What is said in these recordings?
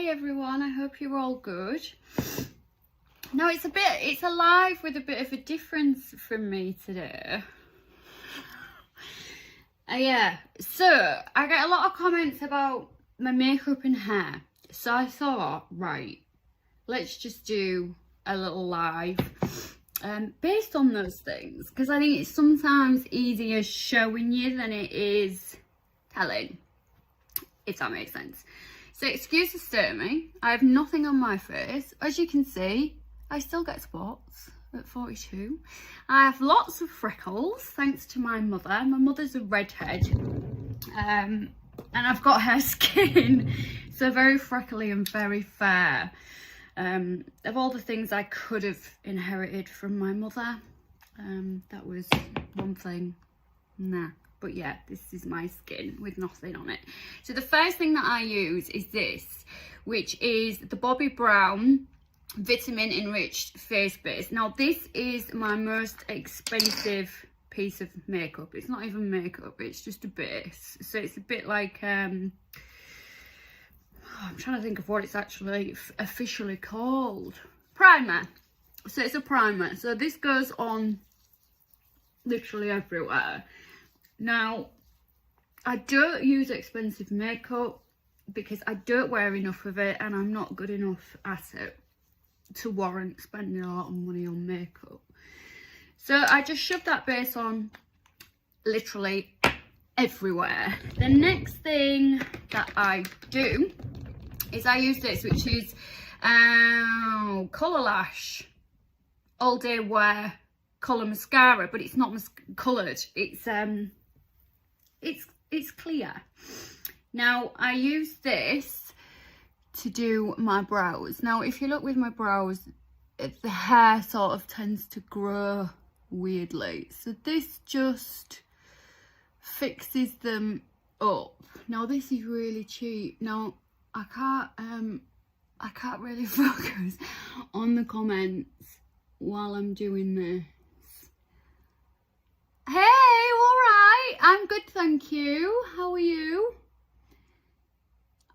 Hey everyone, I hope you're all good. Now it's a live with a bit of a difference from me today. Yeah, so I get a lot of comments about my makeup and hair. So I thought, right, let's just do a little live based on those things. Because I think it's sometimes easier showing you than it is telling, if that makes sense. So excuse the state of me. I have nothing on my face. As you can see, I still get spots at 42. I have lots of freckles, thanks to my mother. My mother's a redhead. And I've got her skin, so very freckly and very fair. Of all the things I could have inherited from my mother, that was one thing. Nah. But yeah, this is my skin with nothing on it. So the first thing that I use is this, which is the Bobbi Brown Vitamin Enriched Face Base. Now this is my most expensive piece of makeup. It's not even makeup, it's just a base. So it's a bit like, I'm trying to think of what it's actually officially called. Primer. So it's a primer. So this goes on literally everywhere. Now, I don't use expensive makeup because I don't wear enough of it and I'm not good enough at it to warrant spending a lot of money on makeup. So I just shove that base on literally everywhere. The next thing that I do is I use this, which is Colour Lash All Day Wear Colour Mascara, but it's not coloured, it's clear. Now I use this to do my brows. Now if you look with my brows, the hair sort of tends to grow weirdly, so this just fixes them up. Now this is really cheap. Now I can't really focus on the comments while I'm doing this. Hey, all right, I'm good, thank you. How are you?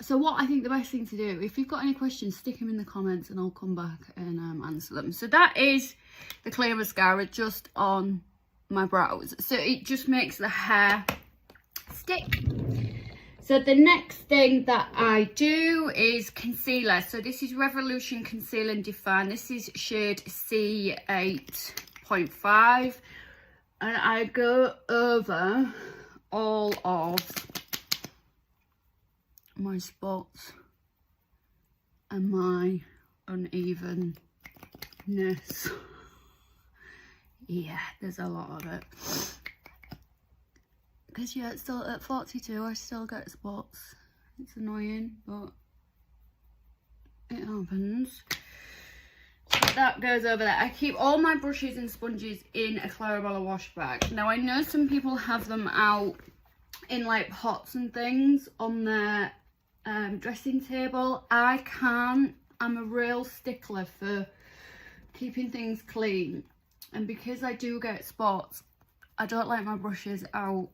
So what I think the best thing to do, if you've got any questions, stick them in the comments and I'll come back and answer them. So that is the clear mascara just on my brows. So it just makes the hair stick. So the next thing that I do is concealer. So this is Revolution Conceal and Define. This is shade C8.5. And I go over all of my spots and my unevenness. Yeah, there's a lot of it. Because yeah, it's still at 42, I still get spots. It's annoying, but it happens. So that goes over there. I keep all my brushes and sponges in a Clarabella wash bag. Now I know some people have them out in like pots and things on their dressing table. I can't. I'm a real stickler for keeping things clean, and because I do get spots, I don't like my brushes out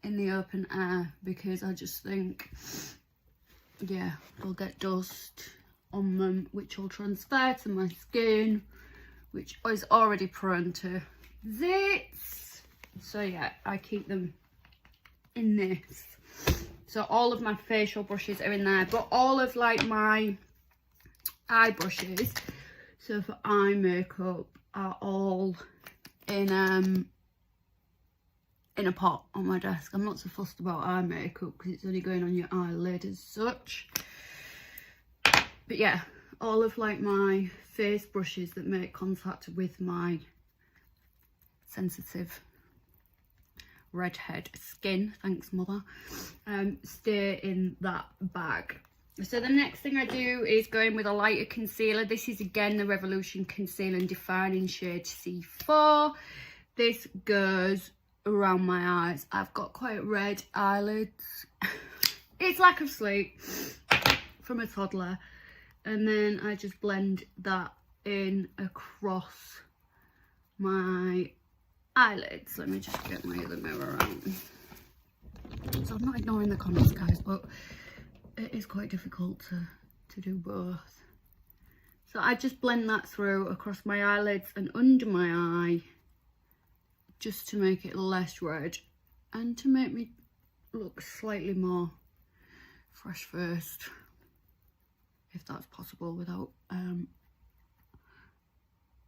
in the open air because I just think, yeah, they'll get dust on them, which will transfer to my skin, which is already prone to zits. So yeah, I keep them in this. So all of my facial brushes are in there, but all of like my eye brushes, so for eye makeup, are all in a pot on my desk. I'm not so fussed about eye makeup because it's only going on your eyelid as such. But yeah, all of like my face brushes that make contact with my sensitive redhead skin, thanks mother, stay in that bag. So the next thing I do is go in with a lighter concealer. This is again the Revolution Conceal and Define in shade C4. This goes around my eyes. I've got quite red eyelids. It's lack of sleep from a toddler. And then I just blend that in across my eyelids. Let me just get my other mirror out. So I'm not ignoring the comments, guys, but it is quite difficult to to do both. So I just blend that through across my eyelids and under my eye, just to make it less red and to make me look slightly more fresh faced, if that's possible without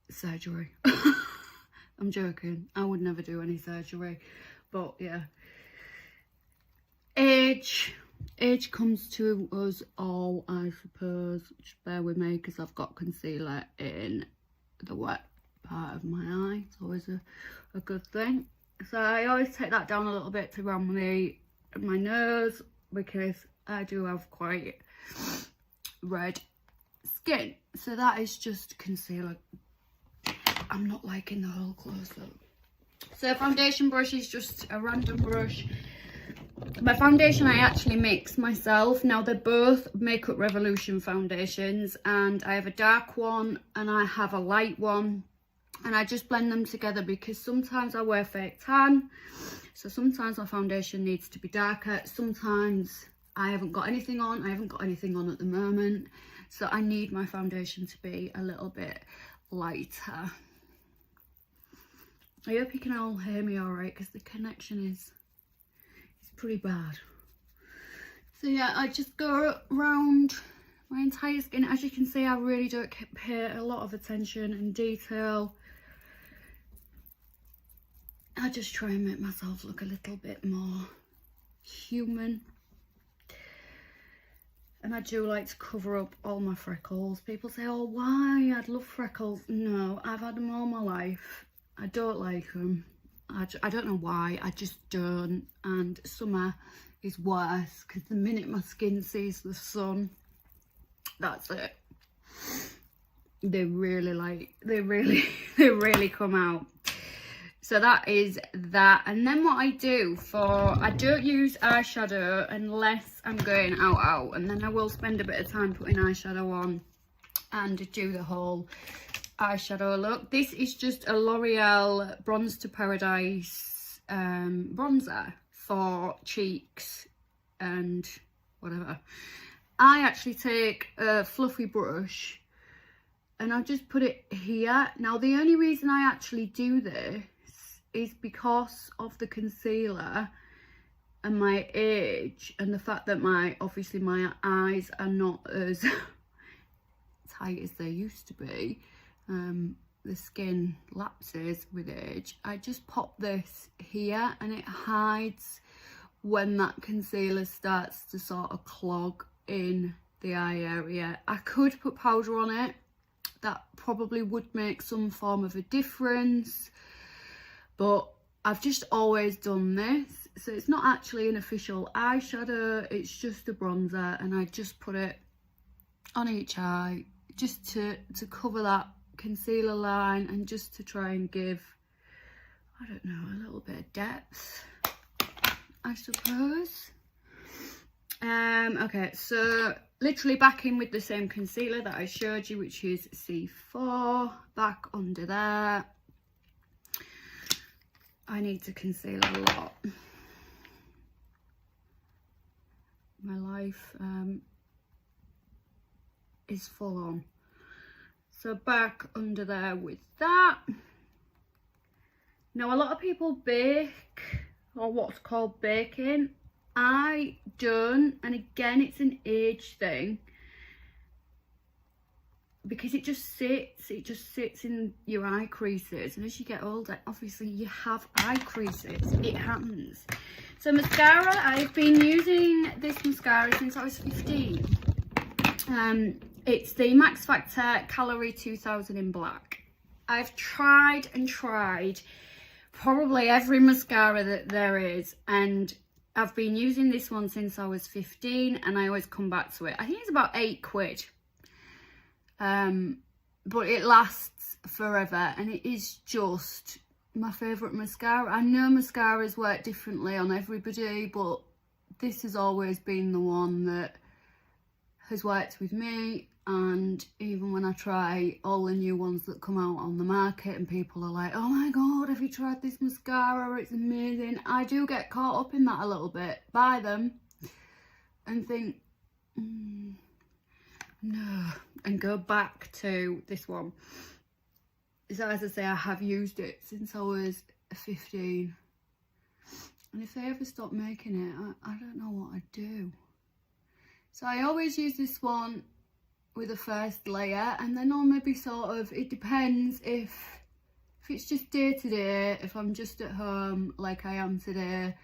surgery. I'm joking, I would never do any surgery, but yeah. Age comes to us all, I suppose. Just bear with me because I've got concealer in the wet part of my eye. It's always a good thing. So I always take that down a little bit to around my nose, because I do have quite red skin. So that is just concealer. I'm not liking the whole close-up. So foundation brush is just a random brush. My foundation I actually mix myself. Now they're both Makeup Revolution foundations, and I have a dark one and I have a light one, and I just blend them together because sometimes I wear fake tan, so sometimes my foundation needs to be darker, sometimes I haven't got anything on. I haven't got anything on at the moment, so I need my foundation to be a little bit lighter. I hope you can all hear me all right, because the connection is pretty bad. So yeah, I just go around my entire skin. As you can see, I really don't pay a lot of attention and detail. I just try and make myself look a little bit more human. And I do like to cover up all my freckles. People say, oh, why? I'd love freckles. No, I've had them all my life. I don't like them. I don't know why, I just don't. And summer is worse, because the minute my skin sees the sun, that's it. They really they really come out. So that is that. And then what I do I don't use eyeshadow unless I'm going out, and then I will spend a bit of time putting eyeshadow on and do the whole eyeshadow look. This is just a L'Oreal Bronze to Paradise bronzer for cheeks and whatever. I actually take a fluffy brush and I just put it here. Now the only reason I actually do this is because of the concealer and my age, and the fact that obviously my eyes are not as tight as they used to be. The skin lapses with age. I just pop this here and it hides when that concealer starts to sort of clog in the eye area. I could put powder on it. That probably would make some form of a difference, but I've just always done this. So it's not actually an official eyeshadow, it's just a bronzer, and I just put it on each eye just to cover that concealer line, and just to try and give, I don't know, a little bit of depth, I suppose. Okay, so literally back in with the same concealer that I showed you, which is C4, back under there. I need to conceal a lot. My life is full on. So back under there with that. Now a lot of people bake, or what's called baking. I don't, and again it's an age thing, because it just sits in your eye creases, and as you get older obviously you have eye creases, it happens. So mascara, I've been using this mascara since I was 15. It's the Max Factor Calorie 2000 in black. I've tried and tried probably every mascara that there is, and I've been using this one since I was 15, and I always come back to it. I think it's about £8. But it lasts forever, and it is just my favourite mascara. I know mascaras work differently on everybody, but this has always been the one that has worked with me. And even when I try all the new ones that come out on the market and people are like, oh my god, have you tried this mascara, it's amazing, I do get caught up in that a little bit, buy them and think, No, and go back to this one. So as I say, I have used it since I was 15. And if they ever stop making it, I don't know what I'd do. So I always use this one with a first layer, and then I'll maybe sort of, it depends if it's just day to day, if I'm just at home like I am today,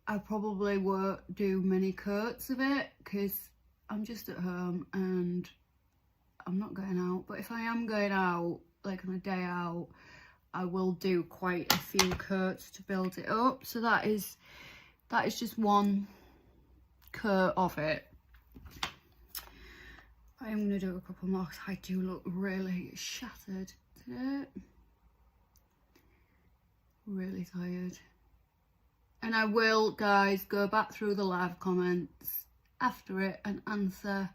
I probably won't do many coats of it because I'm just at home and I'm not going out. But if I am going out, like on a day out, I will do quite a few coats to build it up. So that is just one coat of it. I am going to do a couple more because I do look really shattered today. Really tired. And I will, guys, go back through the live comments after it and answer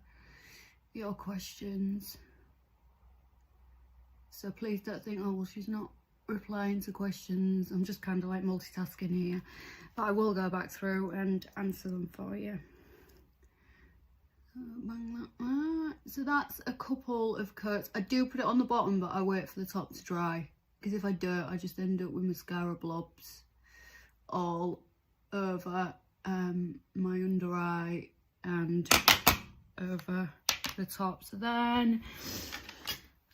your questions. So please don't think, oh, well, she's not replying to questions. I'm just kind of like multitasking here. But I will go back through and answer them for you. So that's a couple of coats. I do put it on the bottom, but I wait for the top to dry. Because if I don't, I just end up with mascara blobs all over my under eye and over the top. So then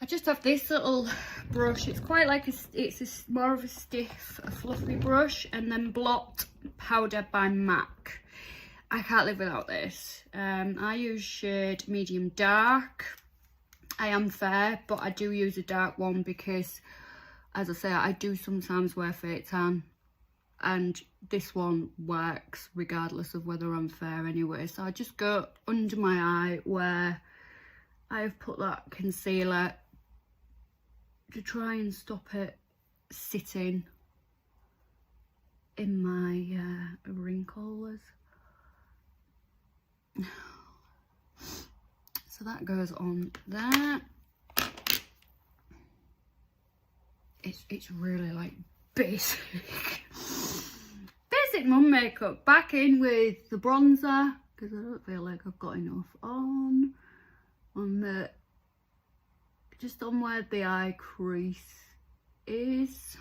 I just have this little brush. It's quite like it's more of a stiff, a fluffy brush, and then Blot Powder by MAC. I can't live without this. I use shade medium dark. I am fair, but I do use a dark one because, as I say, I do sometimes wear fake tan, and this one works regardless of whether I'm fair anyway. So I just go under my eye where I have put that concealer to try and stop it sitting in my wrinkles. So that goes on there. It's really like basic mum makeup. Back in with the bronzer because I don't feel like I've got enough on the, just on where the eye crease is.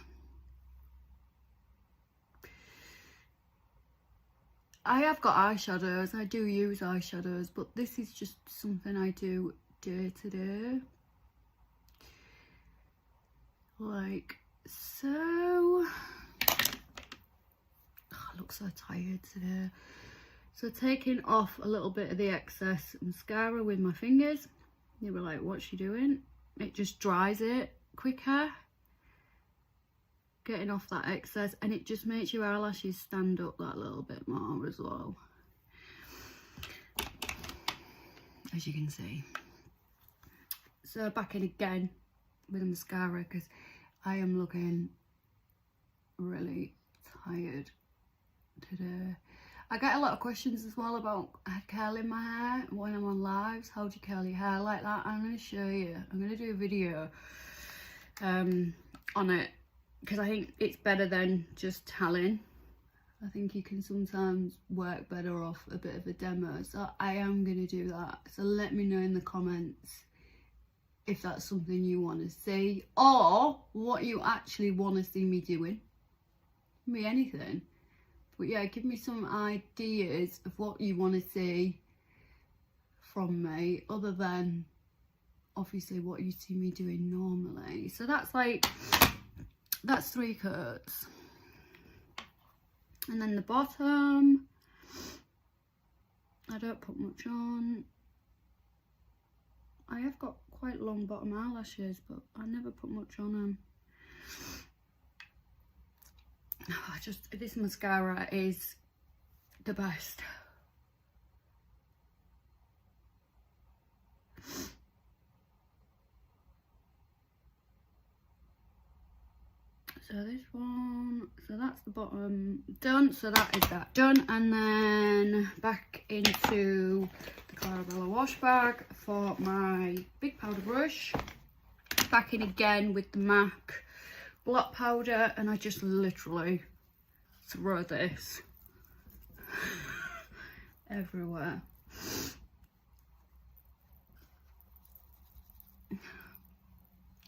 I have got eyeshadows, I do use eyeshadows, but this is just something I do day to day. Like so. Oh, I look so tired today. So taking off a little bit of the excess mascara with my fingers. You were like, what's she doing? It just dries it quicker. Getting off that excess, and it just makes your eyelashes stand up that little bit more as well, as you can see. So back in again with a mascara because I am looking really tired today. I get a lot of questions as well about curling my hair when I'm on lives. How do you curl your hair like that? I'm going to show you. I'm going to do a video on it because I think it's better than just telling. I think you can sometimes work better off a bit of a demo. So I am going to do that. So let me know in the comments if that's something you want to see or what you actually want to see me doing. It can be anything. But yeah, give me some ideas of what you want to see from me other than obviously what you see me doing normally. So that's like, that's 3 coats. And then the bottom, I don't put much on. I have got quite long bottom eyelashes, but I never put much on them. This mascara is the best. So this one, so that's the bottom done, so that is that done. And then back into the Clarabella wash bag for my big powder brush. Back in again with the MAC Blot Powder, and I just literally throw this everywhere.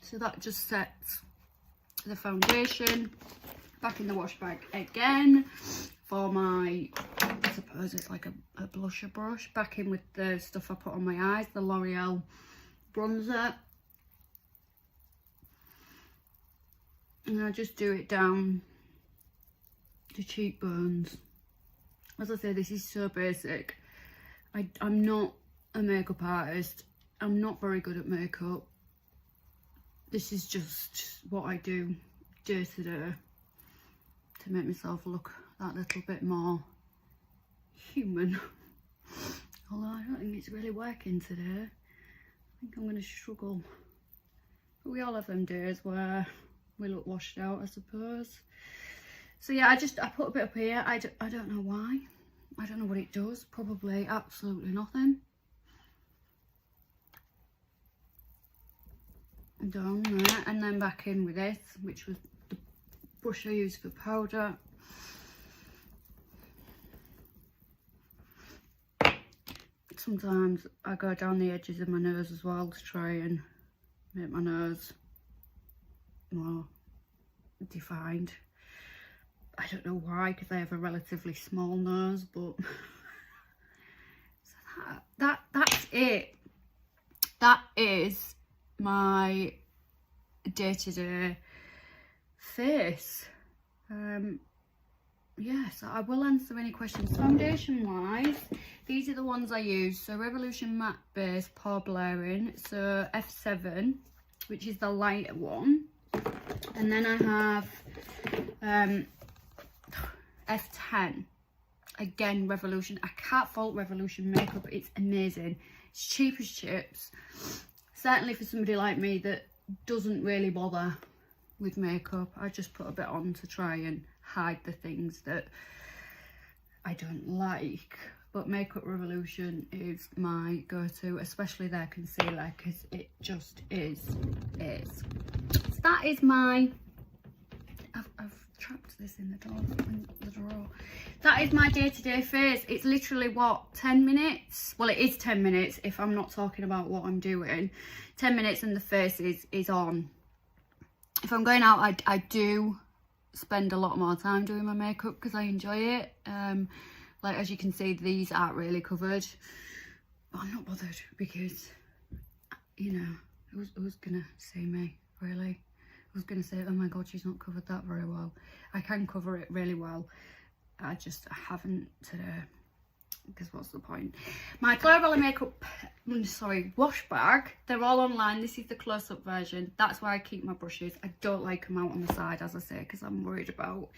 So that just sets the foundation. Back in the wash bag again for my, I suppose it's like a blusher brush. Back in with the stuff I put on my eyes, the L'Oreal bronzer. And I just do it down the cheekbones. As I say, this is so basic. I'm not a makeup artist. I'm not very good at makeup. This is just what I do day to day to make myself look that little bit more human. Although I don't think it's really working today. I think I'm going to struggle. But we all have them days where we look washed out, I suppose. So yeah, I put a bit up here. I don't know why. I don't know what it does. Probably absolutely nothing. Down there, and then back in with this, which was the brush I used for powder. Sometimes I go down the edges of my nose as well to try and make my nose more defined. I don't know why, because I have a relatively small nose, but so that's it. That is my day-to-day face. Yes, I will answer any questions. Foundation wise, these are the ones I use. So Revolution Matte Base Pore Blurring, so F7, which is the lighter one, and then I have F10, again Revolution. I can't fault Revolution makeup, it's amazing. It's cheap as chips. Certainly for somebody like me that doesn't really bother with makeup, I just put a bit on to try and hide the things that I don't like. But Makeup Revolution is my go-to, especially their concealer, because it just is. So that is my, I've trapped this in the drawer. That is my day-to-day face. It's literally, what, 10 minutes? Well, it is 10 minutes if I'm not talking about what I'm doing. 10 minutes and the face is on. If I'm going out, I do spend a lot more time doing my makeup because I enjoy it. Like, as you can see, these aren't really covered. But I'm not bothered because, you know, who's gonna see me, really? Who's gonna say, oh my god, she's not covered that very well? I can cover it really well. I haven't today, because what's the point? My Clarabella makeup, wash bag, they're all online. This is the close-up version. That's where I keep my brushes. I don't like them out on the side, as I say, because I'm worried about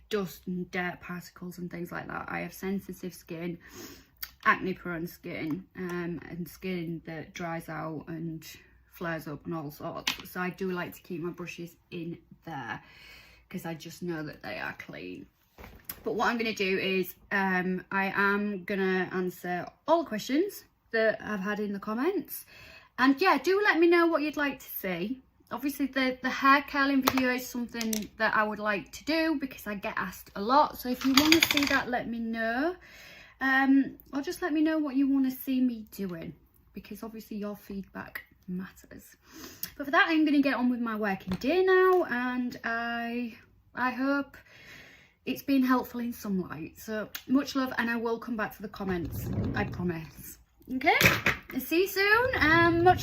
dust and dirt particles and things like that. I have sensitive skin, acne-prone skin, and skin that dries out and flares up and all sorts. So I do like to keep my brushes in there because I just know that they are clean. But what I'm going to do is I am going to answer all the questions that I've had in the comments. And yeah, do let me know what you'd like to see. Obviously the hair curling video is something that I would like to do because I get asked a lot. So if you want to see that, let me know. Or just let me know what you want to see me doing, because obviously your feedback matters. But for that, I'm going to get on with my working day now, and I hope it's been helpful in some light. So much love, and I will come back to the comments, I promise. Okay, see you soon. Much